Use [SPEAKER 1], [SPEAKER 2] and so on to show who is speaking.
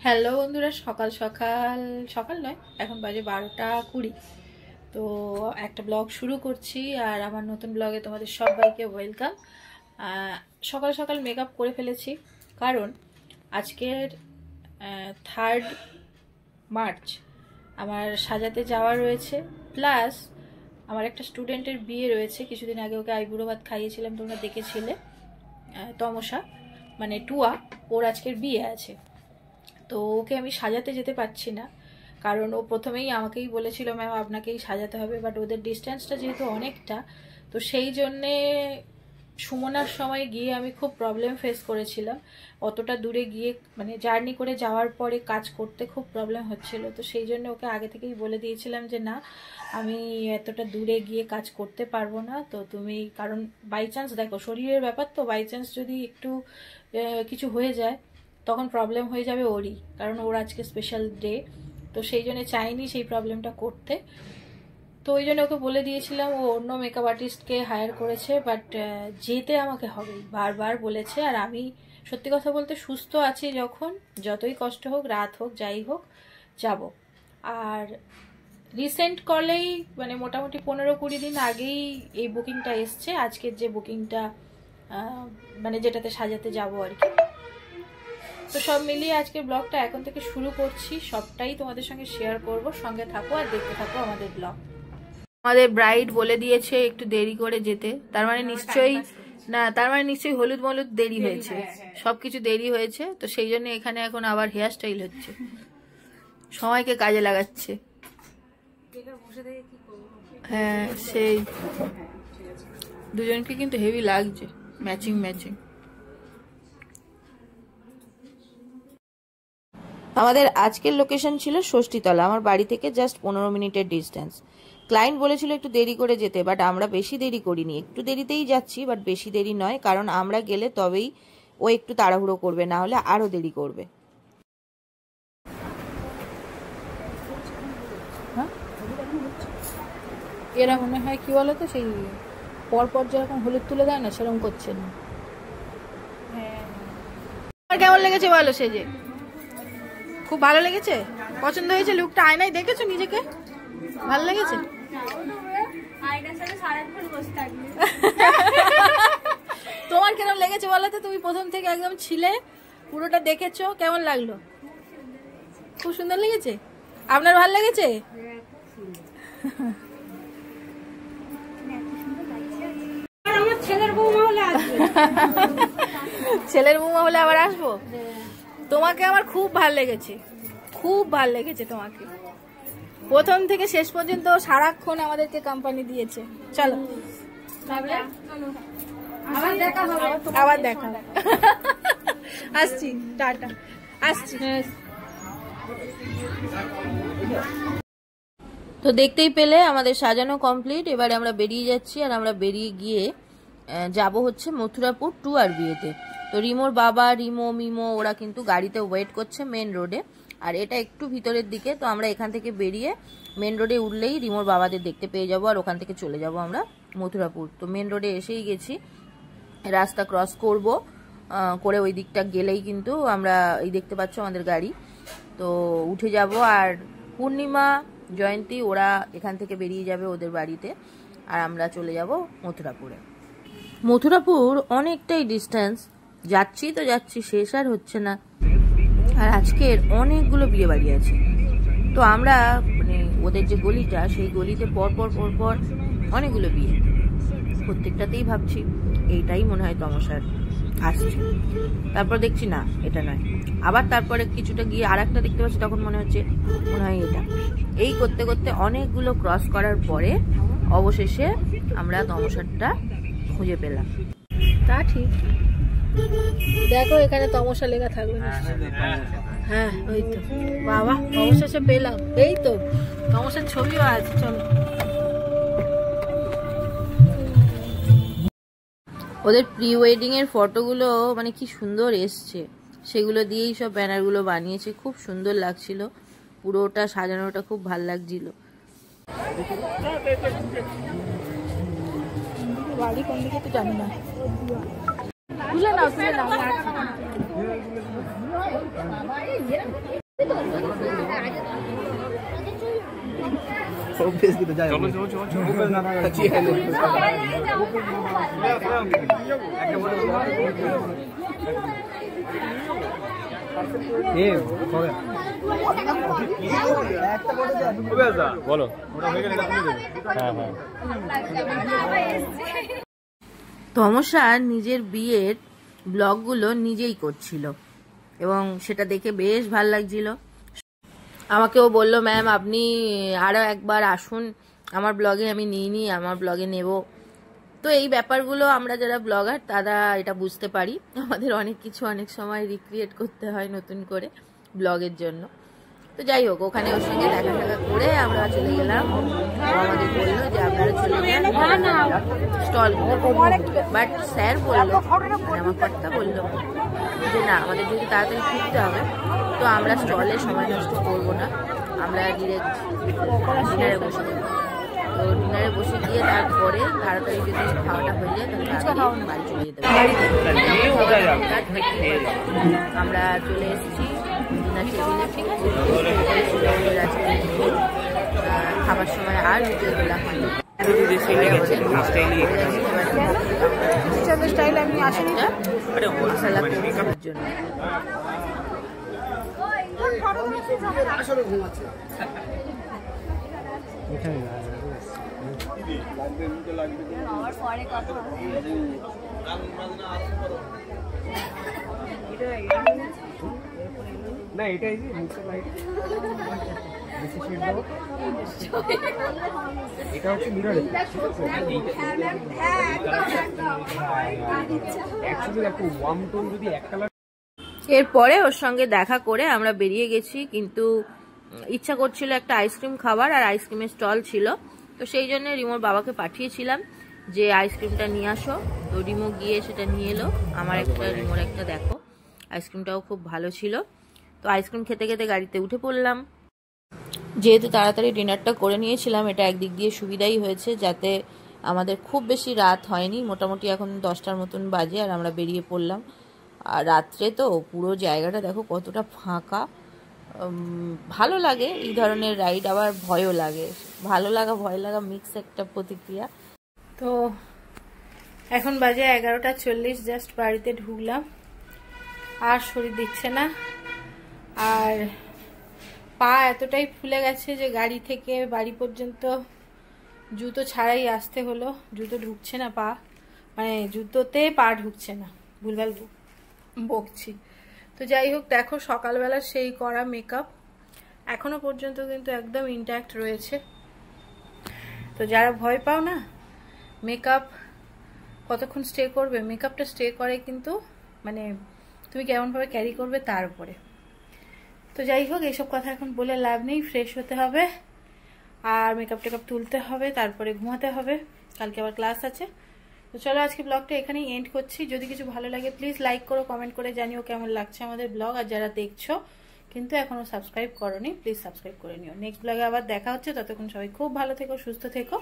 [SPEAKER 1] Hello বন্ধুরা, সকাল সকাল সকাল নয়, এখন বাজে 12টা 20। তো একটা ব্লগ শুরু করছি আর আমার নতুন ব্লগে তোমাদের সবাইকে ওয়েলকাম। সকাল সকাল মেকআপ করে ফেলেছি কারণ আজকের 3 মার্চ আমার সাজাতে যাওয়া রয়েছে, প্লাস আমার একটা স্টুডেন্টের বিয়ে রয়েছে। কিছুদিন আগে ওকে আইবুড়ো ভাত খাইয়েছিলাম, তোমরা দেখেছিলে। তমসা মানে টুয়া, ওর আজকের বিয়ে আছে। তো ওকে আমি সাজাতে যেতে পারছি না কারণ ও প্রথমেই আমাকেই বলেছিল ম্যাম আপনাকেই সাজাতে হবে, বাট ওদের ডিস্টেন্সটা যেহেতু অনেকটা, তো সেই জন্যে সুমনার সময় গিয়ে আমি খুব প্রবলেম ফেস করেছিলাম। অতটা দূরে গিয়ে মানে জার্নি করে যাওয়ার পরে কাজ করতে খুব প্রবলেম হচ্ছিল। তো সেই জন্য ওকে আগে থেকেই বলে দিয়েছিলাম যে না, আমি এতটা দূরে গিয়ে কাজ করতে পারবো না। তো তুমি, কারণ বাই চান্স দেখো শরীরের ব্যাপার, তো বাই চান্স যদি একটু কিছু হয়ে যায় তখন প্রবলেম হয়ে যাবে ওরই, কারণ ওর আজকে স্পেশাল ডে। তো সেই জন্য চাইনি সেই প্রবলেমটা করতে। তো ওই জন্য ওকে বলে দিয়েছিলাম, ও অন্য মেকআপ আর্টিস্টকে হায়ার করেছে, বাট যেতে আমাকে হবে, বারবার বলেছে। আর আমি সত্যি কথা বলতে সুস্থ আছি, যখন যতই কষ্ট হোক, রাত হোক, যাই হোক, যাব। আর রিসেন্ট কলেই মানে মোটামুটি 15-20 দিন আগেই এই বুকিংটা এসছে, আজকের যে বুকিংটা মানে যেটাতে সাজাতে যাব আর কি। তো সব মিলিয়ে আজকে ব্লগটা এখন থেকে শুরু করছি, সবটাই তোমাদের সঙ্গে শেয়ার করব। সঙ্গে থাকো আর দেখতে থাকো আমাদের ব্লগ। আমাদের ব্রাইড বলে দিয়েছে একটু দেরি করে যেতে, তার মানে নিশ্চয়ই হলুদ মলুদ দেরি হয়েছে, সবকিছু দেরি হয়েছে। তো সেই জন্য এখানে এখন আবার হেয়ার স্টাইল হচ্ছে, সময়কে কাজে লাগাচ্ছে। হ্যাঁ, সেই দুজনকে কিন্তু হেভি লাগছে, ম্যাচিং ম্যাচিং। আমাদের আজকের লোকেশন ছিল ষষ্ঠীতলা, আমার বাড়ি থেকে জাস্ট 15 মিনিটের ডিস্টেন্স। ক্লায়েন্ট বলেছিল একটু দেরি করে যেতে, বাট আমরা বেশি দেরি করিনি, একটু দেরিতেই যাচ্ছি, বাট বেশি দেরি নয়, কারণ আমরা গেলে তবেই ও একটু তাড়াহুড়ো করবে, না হলে আরো দেরি করবে। এরা মনে হয় কি বলতো, সেই পরপর যেরকম হলুদ তুলে দেয় না, সেরকম করছে না। কেমন লেগেছে বলো সেজে? খুব ভালো লেগেছে, পছন্দ হয়েছে লুকটা? আয়নায় দেখেছো নিজেকে? ভালো লেগেছে? তোমার কেমন লেগেছে বলো তো? তুমি প্রথম থেকে একদম ছিলে, পুরোটা দেখেছো, কেমন লাগলো? খুব সুন্দর লেগেছে? আপনার ভালো লেগেছে? ছেলের বৌমা হলে আবার আসবো। তোমাকে আমার খুব ভালো লেগেছে, খুব ভালো লেগেছে তোমাকে। প্রথম থেকে শেষ পর্যন্ত সারাক্ষণ আমাদেরকে কোম্পানি দিয়েছে। চলো আবার দেখা হবে। আসছি, টাটা, আসছি। তো দেখতেই পেলে আমাদের সাজানো কমপ্লিট। এবারে আমরা বেরিয়ে যাচ্ছি, আর আমরা বেরিয়ে গিয়ে যাব হচ্ছে মথুরাপুর টুয়ার বিয়েতে। তো রিমোর বাবা, রিমো, মিমো ওরা কিন্তু গাড়িতে ওয়েট করছে মেন রোডে, আর এটা একটু ভিতরের দিকে। তো আমরা এখান থেকে বেরিয়ে মেন রোডে উঠলেই রিমোর বাবাদের দেখতে পেয়ে যাব, আর ওখান থেকে চলে যাব আমরা মথুরাপুর। তো মেন রোডে এসেই গেছি, রাস্তা ক্রস করব, করে ওই দিকটা গেলেই কিন্তু আমরা এই দেখতে পাচ্ছ আমাদের গাড়ি, তো উঠে যাব। আর পূর্ণিমা, জয়ন্তী ওরা এখান থেকে বেরিয়ে যাবে ওদের বাড়িতে, আর আমরা চলে যাব মথুরাপুরে। মথুরাপুর অনেকটাই ডিস্টেন্স, যাচ্ছি তো যাচ্ছি, শেষ আর হচ্ছে না। আর আজকের অনেকগুলো বিয়ে বাড়ি আছে, তো আমরা মানে ওদের যে গলিটা, সেই গলিতে পর পর পর পর অনেকগুলো বিয়ে, প্রত্যেকটাতেই ভাবছি এইটাই মনে হয় তমসার আসছে। তারপর দেখছি না, এটা নয়। আবার তারপরে কিছুটা গিয়ে আর একটা দেখতে পাচ্ছি, তখন মনে হচ্ছে মনে হয় এটা। এই করতে করতে অনেকগুলো ক্রস করার পরে অবশেষে আমরা তমসারটা খুঁজে পেলাম। তা ঠিক, দেখো এখানে তমসা লেখা থাকবে। হ্যাঁ ওই তো, বাবা অবশেষে পেলাম। এই তো তমসার ছবিও আছে। চলো, ওদের প্রি ওয়েডিং এর ফটোগুলো মানে কি সুন্দর এসছে, সেগুলো দিয়েই সব ব্যানারগুলো বানিয়েছে, খুব সুন্দর লাগছিল। পুরোটা সাজানোটা খুব ভাল লাগছিল। বাড়ি কোন দিকে তো জানি না। তুলে নাও তুলে নাও।
[SPEAKER 2] বলো।
[SPEAKER 1] তমসা নিজের বিয়ের ব্লগগুলো নিজেই করছিল এবং সেটা দেখে বেশ ভালো লাগছিল। আমাকেও বললো, ম্যাম আপনি আরও একবার আসুন আমার ব্লগে, আমি নিইনি, আমার ব্লগে নেব। তো এই ব্যাপারগুলো আমরা যারা ব্লগার তারা এটা বুঝতে পারি, আমাদের অনেক কিছু অনেক সময় রিক্রিয়েট করতে হয় নতুন করে ব্লগের জন্য। তো যাই হোক, ওখানে ওর সঙ্গে দেখা টাকা করে আমরা চলে গেলাম। ও আমাদের বললো যে আপনারা চলে যান স্টল, বাট স্যার বললো, মানে আমার কর্তা বললো যে না, আমাদের যদি তাড়াতাড়ি ফিরতে হবে তো আমরা স্টলে সময় নষ্ট করবো না, আমরা ডিরেক্ট ডিনারে বসে যাবো। তো ডিনারে বসে গিয়ে তারপরে তাড়াতাড়ি যদি খাওয়াটা হয়ে যায় তাহলে বাড়ি চলে যেতে পারি। আমরা চলে এসেছি ডিনার টেবিলে, ঠিক আছে। খাবার সময় আর রুটি বেলা হয়নি, স্টাইল আমি আসেনি মশলা করার জন্য।
[SPEAKER 2] না এটাই এটা হচ্ছে মিরর।
[SPEAKER 1] এরপরে ওর সঙ্গে দেখা করে আমরা বেরিয়ে গেছি, কিন্তু ইচ্ছা করছিল একটা আইসক্রিম খাবার, আর আইসক্রিমের স্টল ছিল। তো সেই জন্য রিমোর বাবাকে পাঠিয়েছিলাম যে আইসক্রিমটা নিয়ে আসো। তো রিমো গিয়ে সেটা নিয়ে এলো, আমার একটা রিমোর একটা। দেখো আইসক্রিমটাও খুব ভালো ছিল। তো আইসক্রিম খেতে খেতে গাড়িতে উঠে পড়লাম। যেহেতু তাড়াতাড়ি ডিনারটা করে নিয়েছিলাম, এটা একদিক দিয়ে সুবিধাই হয়েছে, যাতে আমাদের খুব বেশি রাত হয়নি। মোটামুটি এখন 10টার মতন বাজে আর আমরা বেরিয়ে পড়লাম। আর রাত্রে তো পুরো জায়গাটা দেখো কতটা ফাঁকা। ভালো লাগে এই ধরনের রাইড, আবার ভয়ও লাগে। ভালো লাগা ভয় লাগা মিক্স একটা প্রতিক্রিয়া। তো এখন বাজে 11:40, জাস্ট বাড়িতে ঢুকলাম। আর শরীর দিচ্ছে না, আর পা এতটাই ফুলে গেছে যে গাড়ি থেকে বাড়ি পর্যন্ত জুতো ছাড়াই আসতে হলো। জুতো ঢুকছে না, পা মানে জুতোতে পা ঢুকছে না, ভুলভাল বকছি। তো যাই হোক, দেখো সকালবেলা সেই করা মেকআপ এখনো পর্যন্ত কিন্তু একদম ইনট্যাক্ট রয়েছে। তো যারা ভয় পাও না মেকআপ কতক্ষণ স্টে করবে, মেকআপটা স্টে করে কিন্তু মানে তুমি কেমনভাবে ক্যারি করবে তার উপরে। তো যাই হোক, এইসব কথা এখন বলে লাভ নেই। ফ্রেশ হতে হবে আর মেকআপ টেকআপ তুলতে হবে, তারপরে ঘুমাতে হবে, কালকে আবার ক্লাস আছে। তো চলো আজকে ব্লগটা এখানেই এন্ড করছি। যদি কিছু ভালো লাগে প্লিজ লাইক করো, কমেন্ট করে জানিও কেমন লাগছে আমাদের ব্লগ। আর যারা দেখছো কিন্তু এখনো সাবস্ক্রাইব করোনি, প্লিজ সাবস্ক্রাইব করে নিও। নেক্সট ব্লগে আবার দেখা হচ্ছে, ততক্ষণ সবাই খুব ভালো থেকো, সুস্থ থেকো।